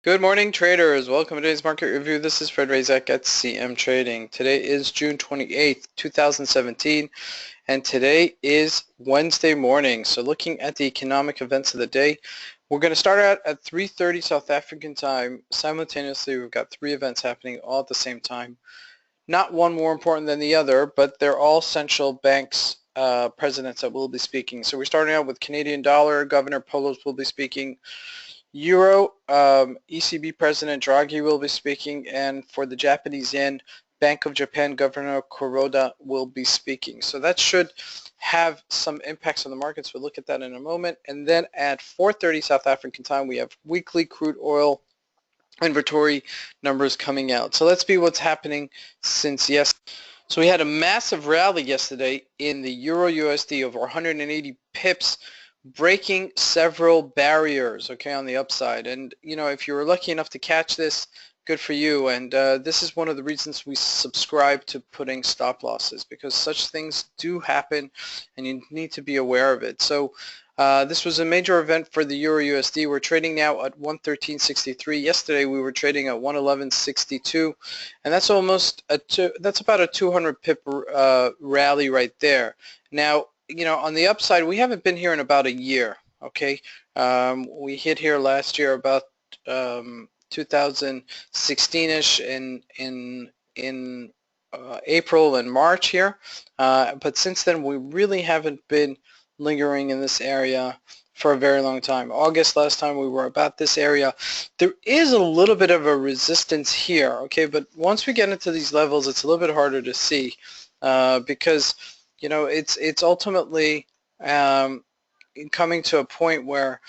Good morning, traders. Welcome to today's market review. This is Fred Razak at CMTrading. Today is June 28th, 2017, and today is Wednesday morning. So looking at the economic events of the day, we're going to start out at 3:30 South African time. Simultaneously, we've got three events happening all at the same time. Not one more important than the other, but they're all central banks presidents that will be speaking. So we're starting out with Canadian dollar. Governor Poloz will be speaking. Euro, ECB President Draghi will be speaking, and for the Japanese yen, Bank of Japan Governor Kuroda will be speaking. So that should have some impacts on the markets. We'll look at that in a moment. And then at 4:30 South African time, we have weekly crude oil inventory numbers coming out. So let's see what's happening since yesterday. So we had a massive rally yesterday in the Euro USD over 180 pips, breaking several barriers, okay, on the upside. And you know, if you were lucky enough to catch this, good for you. And this is one of the reasons we subscribe to putting stop losses, because such things do happen and you need to be aware of it. So this was a major event for the Euro USD. We're trading now at 113.63. Yesterday we were trading at 111.62, and that's almost that's about a 200 pip rally right there. Now, you know, on the upside, we haven't been here in about a year, okay? We hit here last year about 2016-ish in April and March here, but since then we really haven't been lingering in this area for a very long time. August last time we were about this area. There is a little bit of a resistance here, okay, but once we get into these levels, it's a little bit harder to see because you know, it's ultimately coming to a point where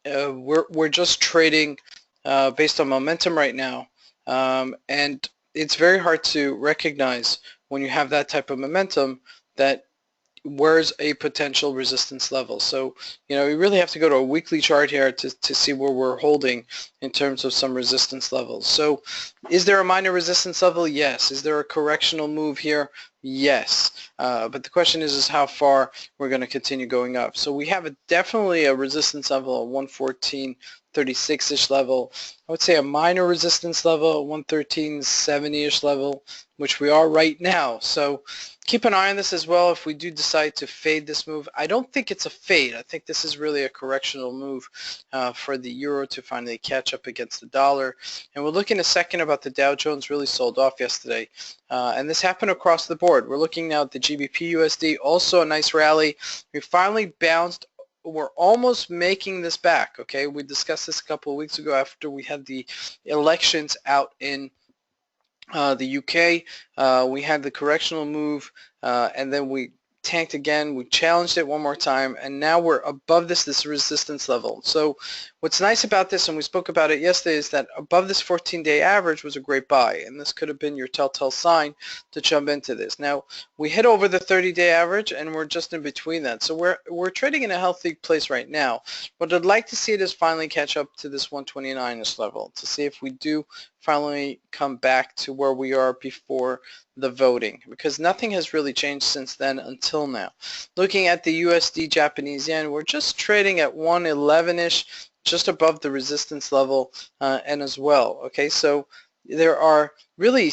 we're just trading based on momentum right now, and it's very hard to recognize when you have that type of momentum that where's a potential resistance level. So, you know, you really have to go to a weekly chart here to see where we're holding in terms of some resistance levels. So is there a minor resistance level? Yes. Is there a correctional move here? Yes. But the question is how far we're going to continue going up. So we have definitely a resistance level of 114.36-ish level. I would say a minor resistance level, 113.70-ish level, which we are right now. So keep an eye on this as well if we do decide to fade this move. I don't think it's a fade. I think this is really a correctional move for the euro to finally catch up against the dollar. And we'll look in a second about the Dow Jones really sold off yesterday. And this happened across the board. We're looking now at the GBP USD, also a nice rally. We finally bounced. We're almost making this back, okay? We discussed this a couple of weeks ago after we had the elections out in the UK. We had the correctional move, and then we tanked again. We challenged it one more time, and now we're above this resistance level. So what's nice about this, and we spoke about it yesterday, is that above this 14-day average was a great buy, and this could have been your telltale sign to jump into this. Now we hit over the 30-day average, and we're just in between that. So we're trading in a healthy place right now. What I'd like to see it is finally catch up to this 129-ish level to see if we do finally come back to where we are before the voting, because nothing has really changed since then until now. Looking at the USD Japanese yen, we're just trading at 111-ish, just above the resistance level, and as well. Okay, so there are really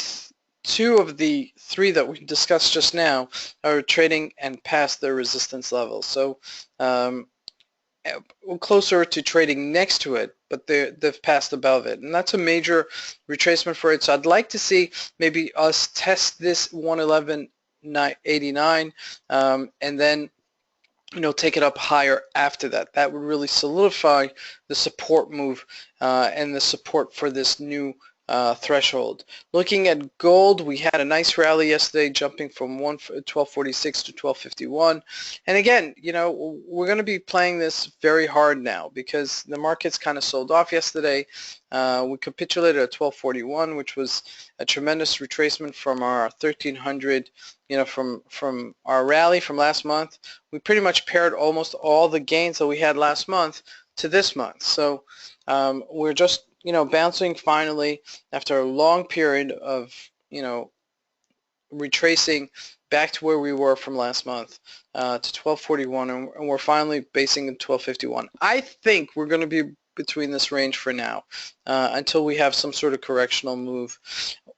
two of the three that we discussed just now are trading and past their resistance level. So closer to trading next to it, but they've passed above it, and that's a major retracement for it. So I'd like to see maybe us test this 111.89 and then, you know, take it up higher after that. That would really solidify the support move and the support for this new threshold. Looking at gold, we had a nice rally yesterday, jumping from 1246 to 1251. And again, you know, we're going to be playing this very hard now because the markets kind of sold off yesterday. We capitulated at 1241, which was a tremendous retracement from our 1300. You know, from our rally from last month. We pretty much paired almost all the gains that we had last month to this month. So we're just, you know, bouncing finally after a long period of, you know, retracing back to where we were from last month to 1241, and we're finally basing at 1251. I think we're going to be between this range for now until we have some sort of correctional move.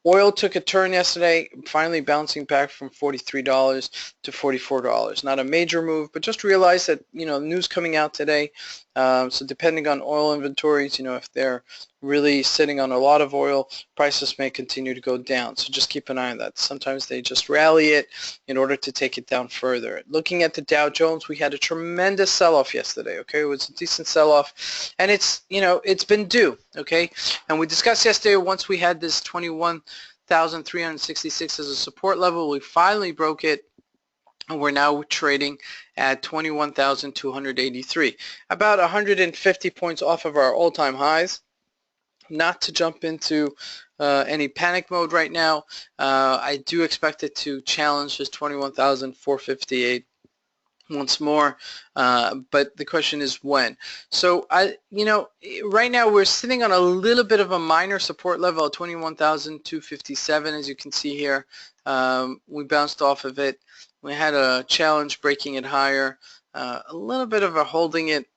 Oil took a turn yesterday, finally bouncing back from $43 to $44. Not a major move, but just realize that, news coming out today. So depending on oil inventories, if they're really sitting on a lot of oil, prices may continue to go down. So just keep an eye on that. Sometimes they just rally it in order to take it down further. Looking at the Dow Jones, we had a tremendous sell-off yesterday, okay? It was a decent sell-off, and it's been due, okay? And we discussed yesterday, once we had this 21,366 as a support level, we finally broke it, and we're now trading at 21,283, about 150 points off of our all-time highs. Not to jump into any panic mode right now. I do expect it to challenge this 21,458 once more, but the question is when. So right now we're sitting on a little bit of a minor support level at 21,257, as you can see here. We bounced off of it. We had a challenge breaking it higher, a little bit of a holding it,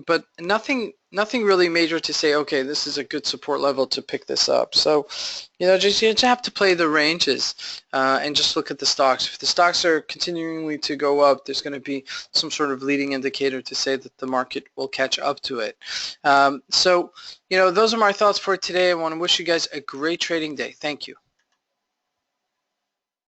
but nothing really major to say, okay, this is a good support level to pick this up. So, you just have to play the ranges and just look at the stocks. If the stocks are continuing to go up, there's going to be some sort of leading indicator to say that the market will catch up to it. So, those are my thoughts for today. I want to wish you guys a great trading day. Thank you.